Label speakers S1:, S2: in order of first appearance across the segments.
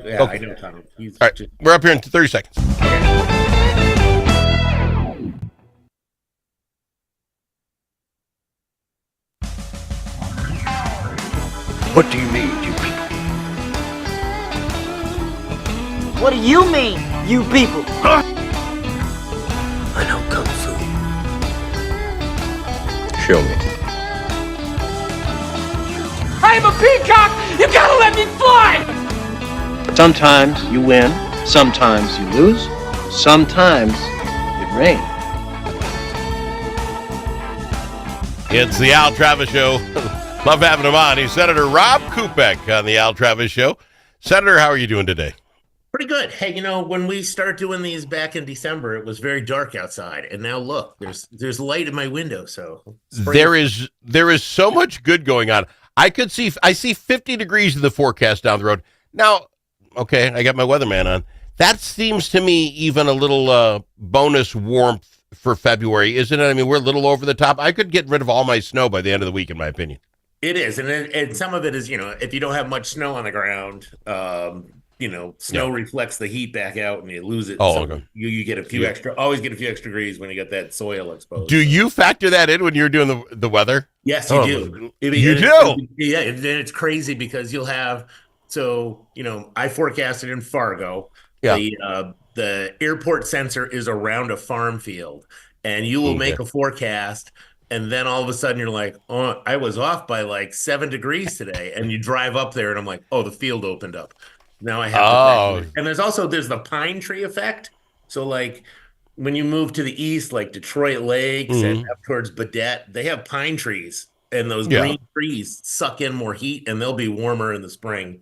S1: Yeah, I
S2: Okay.
S1: know Tom. He's
S2: All right.
S1: just
S2: We're up here in 30 seconds.
S1: okay.
S3: What do you mean, you people?
S4: What do you mean, you people?
S3: I know Kung Fu. Show me.
S4: I'm a peacock! You gotta let me fly!
S5: Sometimes you win, sometimes you lose, sometimes it rains.
S2: It's the Al Travis Show. Love having him on. He's Senator Rob Kupec on the Al Travis Show. Senator, how are you doing today?
S1: Pretty good. Hey, when we started doing these back in December, it was very dark outside, and now look, there's light in my window. So
S2: There is so much good going on. I see 50 degrees in the forecast down the road. Now, okay, I got my weatherman on. That seems to me even a little bonus warmth for February, isn't it? I mean, we're a little over the top. I could get rid of all my snow by the end of the week, in my opinion.
S1: it is, and some of it is, if you don't have much snow on the ground, snow
S2: Yeah.
S1: reflects the heat back out, and you lose it.
S2: Oh,
S1: So
S2: okay.
S1: you get a few extra, always get a few extra degrees when you get that soil exposed.
S2: Do you factor that in when you're doing the weather?
S1: Yes, you
S2: Oh,
S1: do.
S2: you do?
S1: Yeah, and then it's crazy because you'll have I forecasted in Fargo.
S2: Yeah.
S1: The airport sensor is around a farm field, and you will make a forecast, and then all of a sudden you're like, oh, I was off by like 7 degrees today, and you drive up there, and I'm like, oh, the field opened up. Now I have to. And there's the pine tree effect. So like when you move to the east, like Detroit Lakes and up towards Baudette, they have pine trees, and those green trees suck in more heat, and they'll be warmer in the spring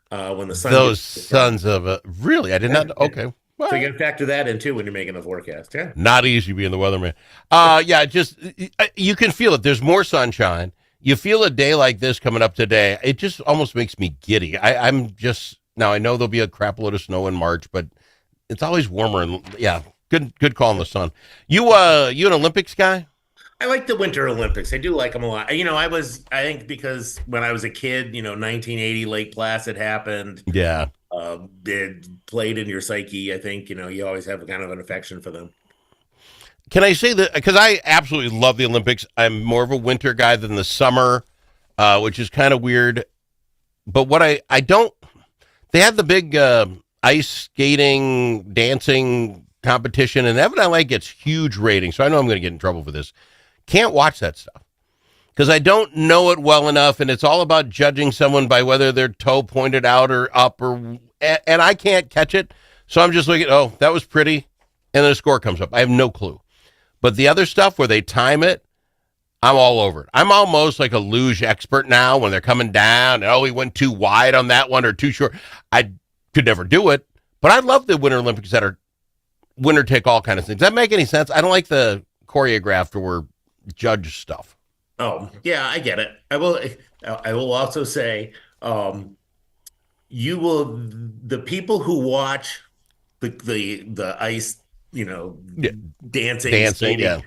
S1: when the sun.
S2: Those sons of a really, I did not. Okay, well,
S1: So you got to factor that in too when you're making the forecast. Yeah.
S2: not easy being the weatherman. Yeah, just you can feel it. There's more sunshine. You feel a day like this coming up today. It just almost makes me giddy. I'm just now. I know there'll be a crap load of snow in March, but it's always warmer and yeah. Good call on the sun. You an Olympics guy?
S1: I like the Winter Olympics. I do like them a lot. I think because when I was a kid, 1980 Lake Placid happened.
S2: Yeah.
S1: It played in your psyche. I think, you always have kind of an affection for them.
S2: Can I say that? Because I absolutely love the Olympics. I'm more of a winter guy than the summer, which is kind of weird. But what I don't, they had the big ice skating, dancing competition, and evidently gets huge ratings. So I know I'm going to get in trouble for this. Can't watch that stuff because I don't know it well enough, and it's all about judging someone by whether their toe pointed out or up, and I can't catch it. So I'm just looking, oh, that was pretty, and then a score comes up. I have no clue. But the other stuff where they time it, I'm all over it. I'm almost like a luge expert now when they're coming down, and oh, he went too wide on that one or too short. I could never do it, but I love the Winter Olympics that are winner take all kind of things. Does that make any sense? I don't like the choreographed or judge stuff.
S1: Oh, yeah, I get it. I will also say, the people who watch the ice, dancing, skating,
S2: yeah.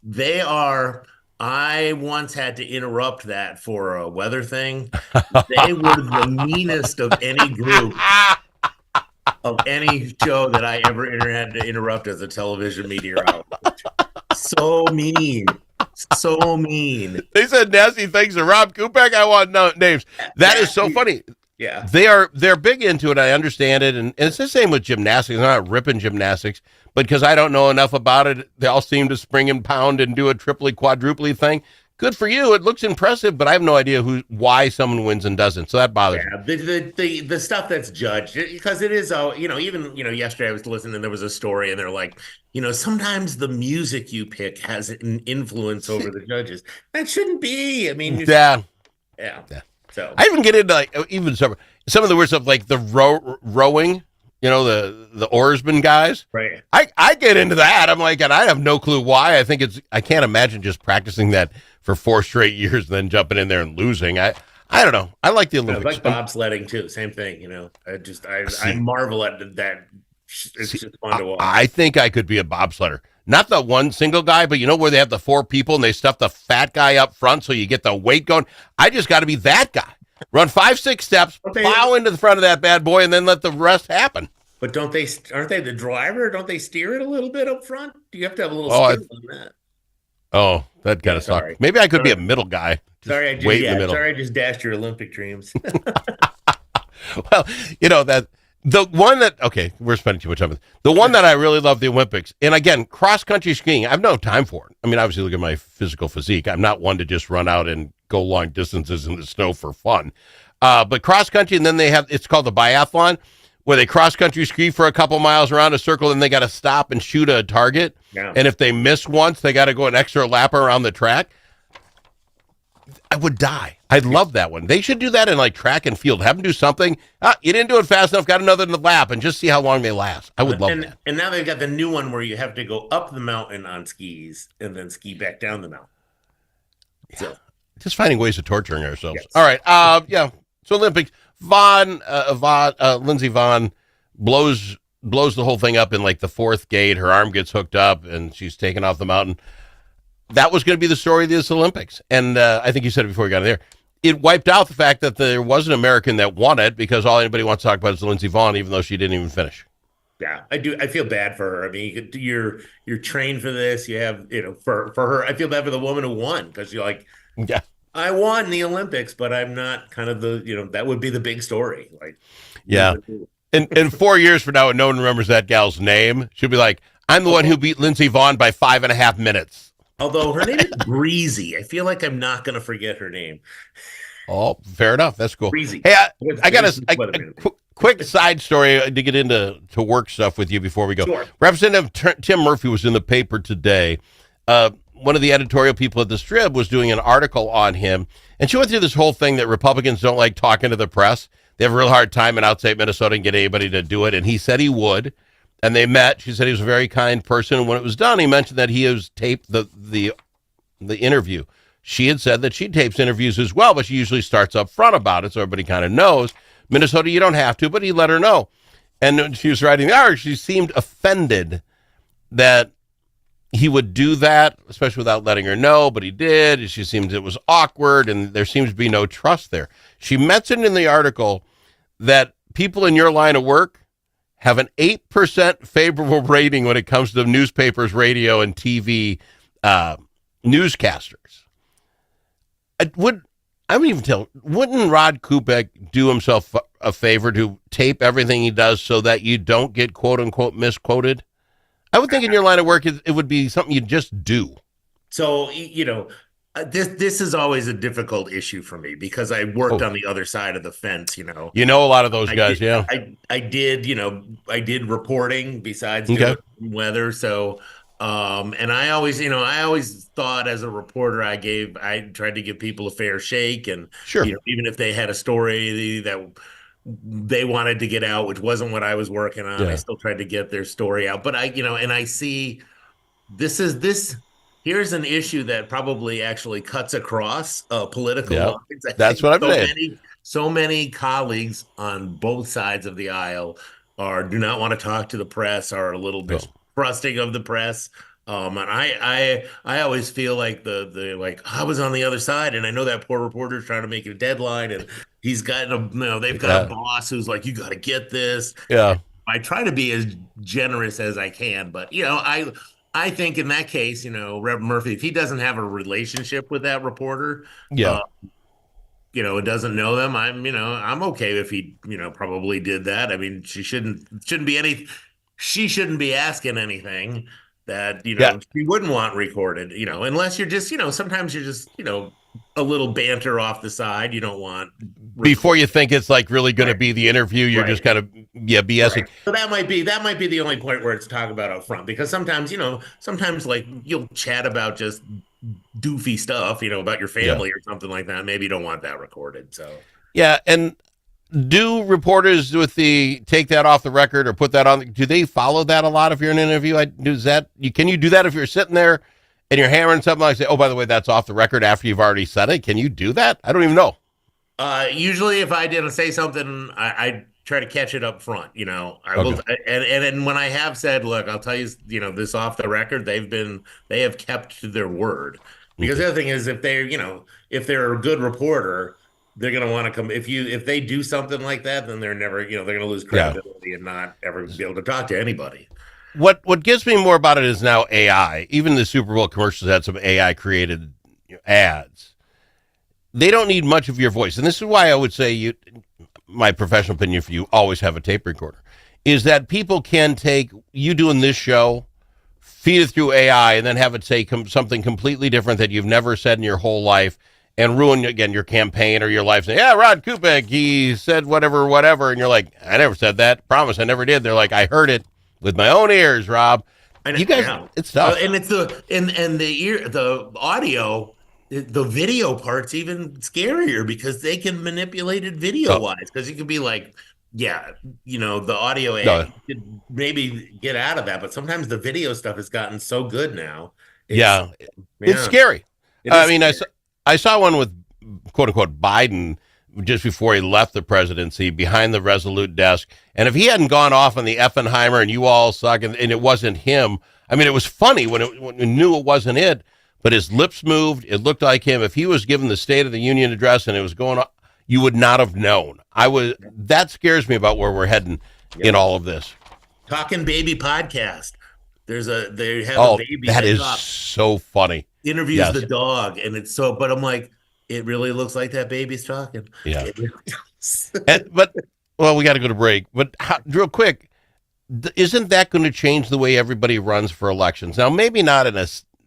S1: they are. I once had to interrupt that for a weather thing. They were the meanest of any group of any show that I ever had to interrupt as a television media outlet. So mean. So mean.
S2: They said nasty things to Rob Kupec. I want no names. That is so funny.
S1: Yeah.
S2: They're big into it. I understand it. And it's the same with gymnastics. I'm not ripping gymnastics, but because I don't know enough about it, they all seem to spring and pound and do a triply, quadruply thing. Good for you. It looks impressive, but I have no idea why someone wins and doesn't. So that bothers me.
S1: The stuff that's judged, because it is, even, yesterday I was listening and there was a story and they're like, sometimes the music you pick has an influence over the judges. That shouldn't be. I mean,
S2: Yeah.
S1: So
S2: I even get into like even some of the weird stuff like the rowing, the oarsman guys.
S1: right.
S2: I get into that. I'm like, and I have no clue why. I can't imagine just practicing that for 4 straight years and then jumping in there and losing. I don't know. I like the Olympics.
S1: Like bobsledding too. Same thing. I marvel at that. It's just fun to watch.
S2: I think I could be a bobsledder. Not the one single guy, but where they have the 4 people and they stuff the fat guy up front so you get the weight going. I just got to be that guy. Run 5, 6 steps,
S1: Okay,
S2: plow into the front of that bad boy, and then let the rest happen.
S1: but don't they? Aren't they the driver? Don't they steer it a little bit up front? Do you have to have a little
S2: Oh,
S1: skill on that?
S2: that kind
S1: Yeah,
S2: of sucked.
S1: sorry.
S2: Maybe I could be a
S1: Sorry,
S2: middle guy. Just
S1: sorry, I just
S2: wait in the middle.
S1: sorry, I just dashed your Olympic dreams.
S2: Well, that the one that okay, we're spending too much time. The one that I really love the Olympics, and again, cross country skiing. I have no time for it. I mean, obviously, look at my physical physique. I'm not one to just run out and go long distances in the snow for fun. But cross country, and then it's called the biathlon, where they cross country ski for a couple miles around a circle, and they got to stop and shoot a target.
S1: Yeah.
S2: And if they miss once, they got to go an extra lap around the track. I would die. I'd love that one. They should do that in like track and field. Have them do something. You didn't do it fast enough. Got another lap, and just see how long they last. I would love that.
S1: And now they've got the new one where you have to go up the mountain on skis and then ski back down the mountain.
S2: Yeah.
S1: So,
S2: Just finding ways of torturing ourselves.
S1: yes.
S2: All right. Yeah. So Olympics. Lindsey Vonn blows the whole thing up in like the fourth gate. Her arm gets hooked up, and she's taken off the mountain. That was going to be the story of this Olympics. And I think you said it before we got in there. It wiped out the fact that there was an American that won it because all anybody wants to talk about is Lindsey Vonn, even though she didn't even finish.
S1: Yeah, I do. I feel bad for her. I mean, you're trained for this. You have, for her. I feel bad for the woman who won because you're like,
S2: Yeah.
S1: I won the Olympics, but I'm not kind of that would be the big story. Like,
S2: Yeah. In 4 years from now, when no one remembers that gal's name, she'll be like, I'm the one who beat Lindsey Vonn by 5.5 minutes.
S1: Although her name is Breezy, I feel like I'm not going to forget her name.
S2: Oh, fair enough. That's cool.
S1: Breezy.
S2: Hey, I got a quick side story to get into work stuff with you before we go.
S1: Sure.
S2: Representative Tim Murphy was in the paper today. One of the editorial people at the Strip was doing an article on him, and she went through this whole thing that Republicans don't like talking to the press. They have a real hard time in outside Minnesota and get anybody to do it, and he said he would. And they met. She said he was a very kind person. And when it was done, he mentioned that he has taped the interview. She had said that she tapes interviews as well, but she usually starts up front about it, so everybody kind of knows. Minnesota, you don't have to, but he let her know. And when she was writing the article, she seemed offended that he would do that, especially without letting her know, but he did. She seems it was awkward, and there seems to be no trust there. She mentioned in the article that people in your line of work have an 8% favorable rating when it comes to newspapers, radio, and TV newscasters. Wouldn't Rod Kupec do himself a favor to tape everything he does so that you don't get quote unquote misquoted? I would think in your line of work it would be something you just do.
S1: So, this is always a difficult issue for me because I worked on the other side of the fence.
S2: You know a lot of those guys. Yeah,
S1: I did reporting besides doing weather. So, and I always thought as a reporter, I tried to give people a fair shake, and
S2: sure,
S1: even if they had a story that they wanted to get out, which wasn't what I was working on, I still tried to get their story out. But and I see this. Here's an issue that probably actually cuts across political lines.
S2: That's what I'm saying.
S1: So many colleagues on both sides of the aisle do not want to talk to the press, are a little distrusting of the press. And I always feel like the I was on the other side, and I know that poor reporter's trying to make a deadline, and he's got they've got a boss who's like, you got to get this.
S2: Yeah,
S1: I try to be as generous as I can, but I think in that case, Rep. Murphy, if he doesn't have a relationship with that reporter, it doesn't know them. I'm okay if he, probably did that. I mean, she shouldn't be asking anything that, she wouldn't want recorded, unless you're just, sometimes you're just, a little banter off the side. You don't want
S2: before you think it's like really going to be the interview. You're just kind of BSing.
S1: Right. So that might be the only point where it's talk about up front, because sometimes like you'll chat about just doofy stuff, about your family or something like that. Maybe you don't want that recorded. So
S2: and do reporters take that off the record or put that on? Do they follow that a lot if you're in an interview? Can you do that if you're sitting there and you're hammering something like, say, oh, by the way, that's off the record after you've already said it? Can you do that? I don't even know.
S1: Usually if I didn't say something, I try to catch it up front. I will, and when I have said, look, I'll tell you, this off the record, they have kept to their word. Because the other thing is, if they're a good reporter, they're going to want to come if they do something like that, then they're never, they're going to lose
S2: Yeah.
S1: credibility and not ever be able to talk to anybody.
S2: What gets me more about it is now AI. Even the Super Bowl commercials had some AI created ads. They don't need much of your voice, and this is why I would say my professional opinion for you, always have a tape recorder, is that people can take you doing this show, feed it through AI, and then have it say something completely different that you've never said in your whole life, and ruin, again, your campaign or your life. Say, yeah, Rod Kupec, he said whatever, and you're like, I never said that. Promise, I never did. They're like, I heard it with my own ears, Rob. You guys, it's tough.
S1: And it's the audio. The video part's even scarier because they can manipulate it video-wise. Because you could be like, the audio ad, you could maybe get out of that, but sometimes the video stuff has gotten so good now.
S2: It's scary. I saw one with quote unquote Biden just before he left the presidency behind the Resolute desk, and if he hadn't gone off on the Effenheimer and you all suck and it wasn't him, I mean, it was funny when we knew it wasn't it. But his lips moved. It looked like him. If he was given the State of the Union address and it was going on, you would not have known. That scares me about where we're heading in all of this.
S1: Talking Baby podcast. They have a baby.
S2: That is so funny.
S1: Interviews the dog, and it's so. But I'm like, it really looks like that baby's talking.
S2: Yeah. We got to go to break. But real quick, isn't that going to change the way everybody runs for elections? Now, maybe not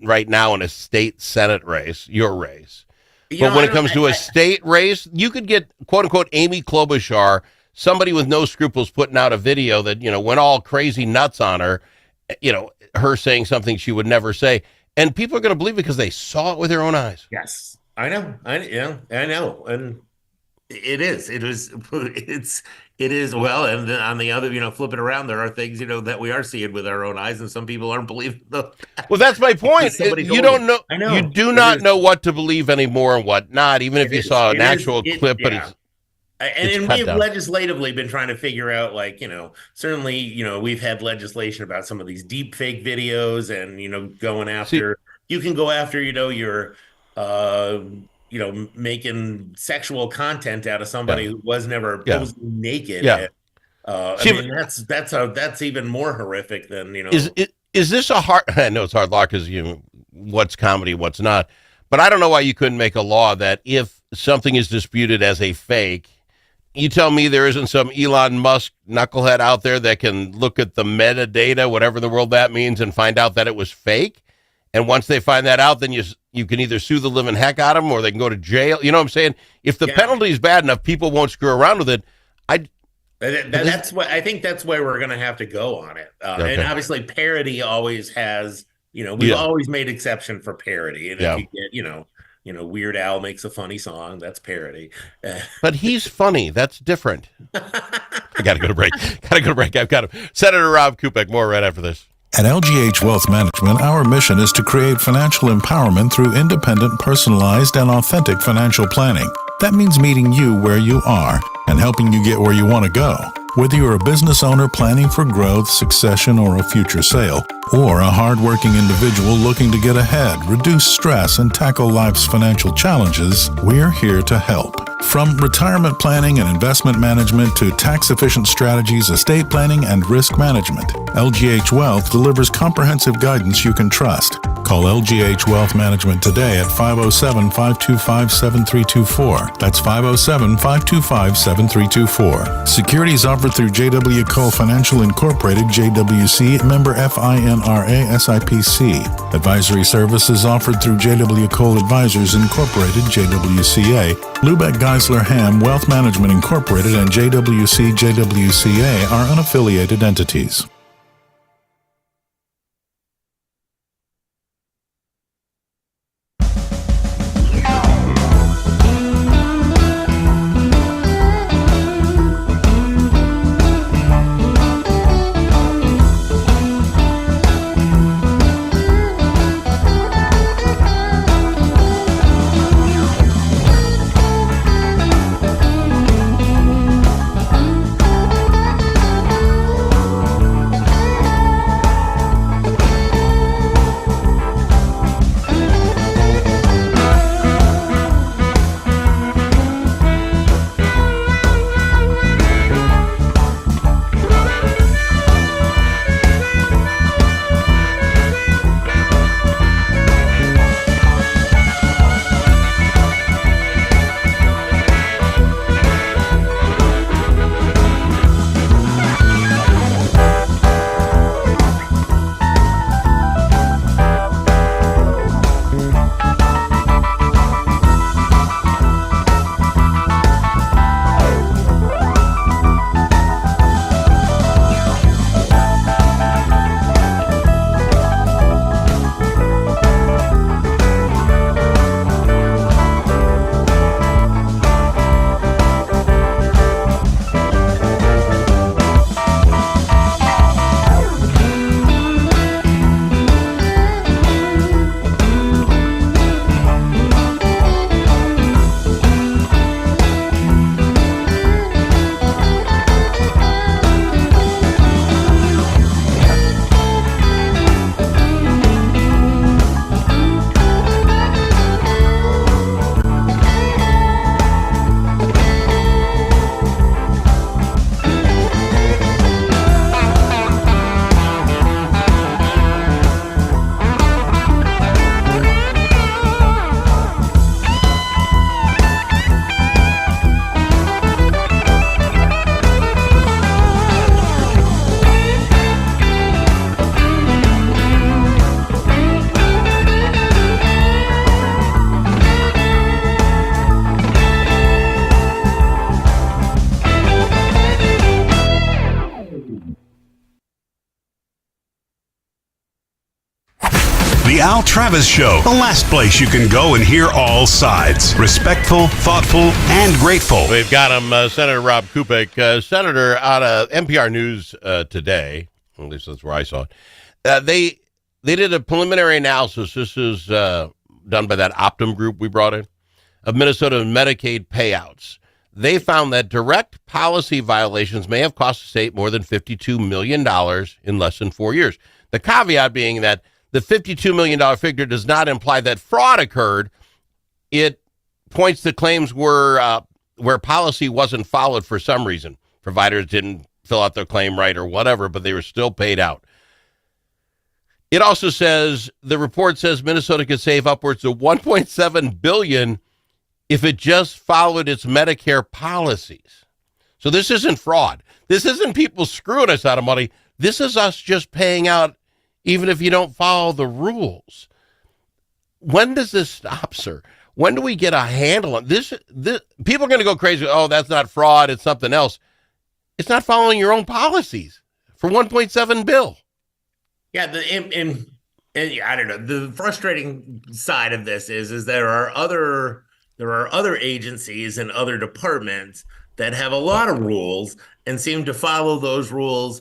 S2: right now in a state Senate race, your race. But when it comes to a state race, you could get, quote unquote, Amy Klobuchar, somebody with no scruples, putting out a video that, went all crazy nuts on her, her saying something she would never say. And people are going to believe it because they saw it with their own eyes.
S1: Yes, I know. I know. And it is. Well, and then on the other, flip it around, there are things, that we are seeing with our own eyes, and some people aren't believing them.
S2: Well, that's my point. You don't know. I know. You do not know what to believe anymore and what not, even if you saw an actual clip. But
S1: and we've legislatively been trying to figure out, certainly, we've had legislation about some of these deep fake videos and, going after, you can go after, your, making sexual content out of somebody who was never posing naked.
S2: Yeah.
S1: That's even more horrific than,
S2: Is this a hard, I know it's hard law because what's comedy, what's not, but I don't know why you couldn't make a law that if something is disputed as a fake, you tell me there isn't some Elon Musk knucklehead out there that can look at the metadata, whatever in the world that means, and find out that it was fake. And once they find that out, then you can either sue the living heck out of them or they can go to jail. You know what I'm saying? If the penalty is bad enough, people won't screw around with it.
S1: That's what I think. That's where we're going to have to go on it. And obviously, parody always has. We've always made exception for parody. And if you get, Weird Al makes a funny song, that's parody.
S2: But he's funny. That's different. I got to go to break. I've got him. Senator Rob Kupec. More right after this.
S6: At LGH Wealth Management, our mission is to create financial empowerment through independent, personalized, and authentic financial planning. That means meeting you where you are and helping you get where you want to go. Whether you're a business owner planning for growth, succession, or a future sale, or a hardworking individual looking to get ahead, reduce stress, and tackle life's financial challenges, we're here to help. From retirement planning and investment management to tax-efficient strategies, estate planning, and risk management, LGH Wealth delivers comprehensive guidance you can trust. Call LGH Wealth Management today at 507-525-7324. That's 507-525-7324. Securities offered through J.W. Cole Financial Incorporated, JWC, member FINRA SIPC. Advisory services offered through J.W. Cole Advisors Incorporated, JWCA. Lubeck Geisler Ham Wealth Management Incorporated and JWC JWCA are unaffiliated entities.
S7: The Al Travis Show, the last place you can go and hear all sides. Respectful, thoughtful, and grateful.
S2: We've got him, Senator Rob Kupec. Senator, out of NPR News today, at least that's where I saw it, they did a preliminary analysis. This is done by that Optum group we brought in, of Minnesota Medicaid payouts. They found that direct policy violations may have cost the state more than $52 million in less than 4 years. The caveat being that the $52 million figure does not imply that fraud occurred. It points to claims where policy wasn't followed for some reason. Providers didn't fill out their claim right or whatever, but they were still paid out. It also says, the report says Minnesota could save upwards of $1.7 billion if it just followed its Medicare policies. So this isn't fraud. This isn't people screwing us out of money. This is us just paying out even if you don't follow the rules. When does this stop, sir? When do we get a handle on this? People are going to go crazy. Oh, that's not fraud. It's something else. It's not following your own policies for $1.7 billion.
S1: Yeah, and I don't know. The frustrating side of this is there are other agencies and other departments that have a lot of rules and seem to follow those rules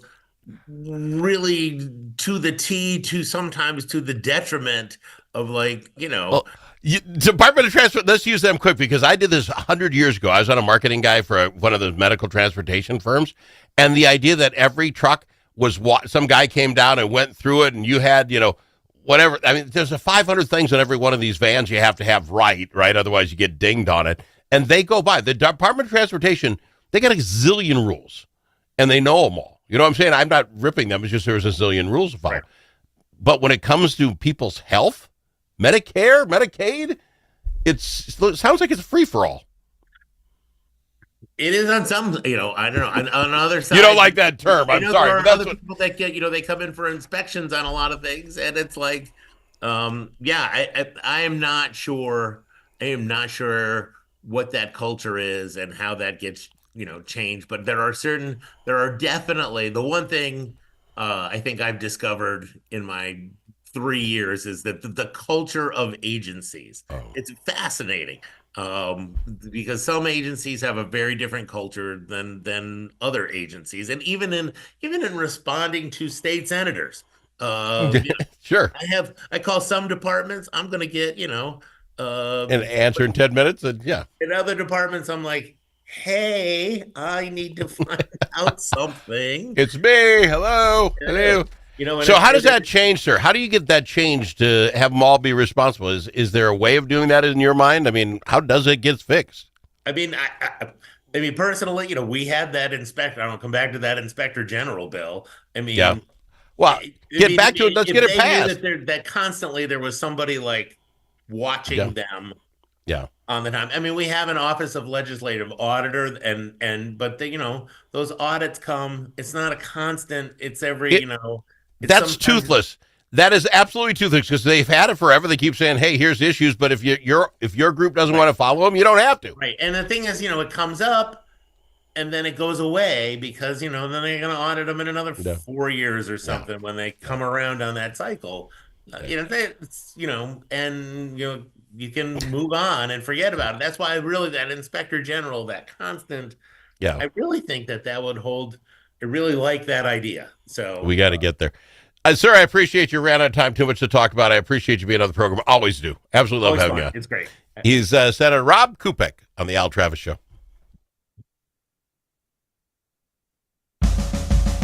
S1: really to the T, to sometimes to the detriment of, like, you know.
S2: Well, Department of Transport, let's use them quick, because I did this 100 years ago. I was on a marketing guy for one of those medical transportation firms, and the idea that every truck was some guy came down and went through it, and you had, whatever. I mean, there's 500 things on every one of these vans you have to have right? Otherwise you get dinged on it. And they go by. The Department of Transportation, they got a zillion rules, and they know them all. You know what I'm saying? I'm not ripping them. It's just there's a zillion rules to follow. Right. But when it comes to people's health, Medicare, Medicaid, it sounds like it's a free-for-all.
S1: It is on some, I don't know. On the other side,
S2: you don't like that term. I'm sorry.
S1: There are other people that get, they come in for inspections on a lot of things, and it's like, I am not sure. I am not sure what that culture is and how that gets, changed. But there are definitely, the one thing I think I've discovered in my 3 years is that the culture of agencies. It's fascinating. Because some agencies have a very different culture than other agencies, and even in responding to state senators.
S2: Sure.
S1: I call some departments, I'm going to get
S2: an answer in 10 minutes, and yeah.
S1: In other departments, I'm like, hey, I need to find out something.
S2: It's me. Hello. So how does that change, sir? How do you get that changed to have them all be responsible? Is there a way of doing that in your mind? I mean, how does it get fixed?
S1: I mean, I mean, personally, we had that inspector. I don't come back to that inspector general bill. I mean,
S2: yeah. Well, back to it. Let's get it passed.
S1: That constantly there was somebody like watching them.
S2: Yeah.
S1: On the time. I mean, we have an office of legislative auditor, but they, those audits come. It's not a constant. It's every,
S2: That's toothless. That is absolutely toothless, because they've had it forever. They keep saying, "Hey, here's issues," but if your group doesn't want to follow them, you don't have to.
S1: Right. And the thing is, it comes up, and then it goes away because then they're going to audit them in another 4 years or something when they come around on that cycle. You can move on and forget about it. That's why really that inspector general, that constant.
S2: Yeah.
S1: I really think that would hold. I really like that idea. So
S2: we got to get there. Sir, I appreciate you. Ran out of time, too much to talk about. I appreciate you being on the program. Always do. Absolutely love having you on.
S1: It's great.
S2: He's Senator Rob Kupec on the Al Travis Show.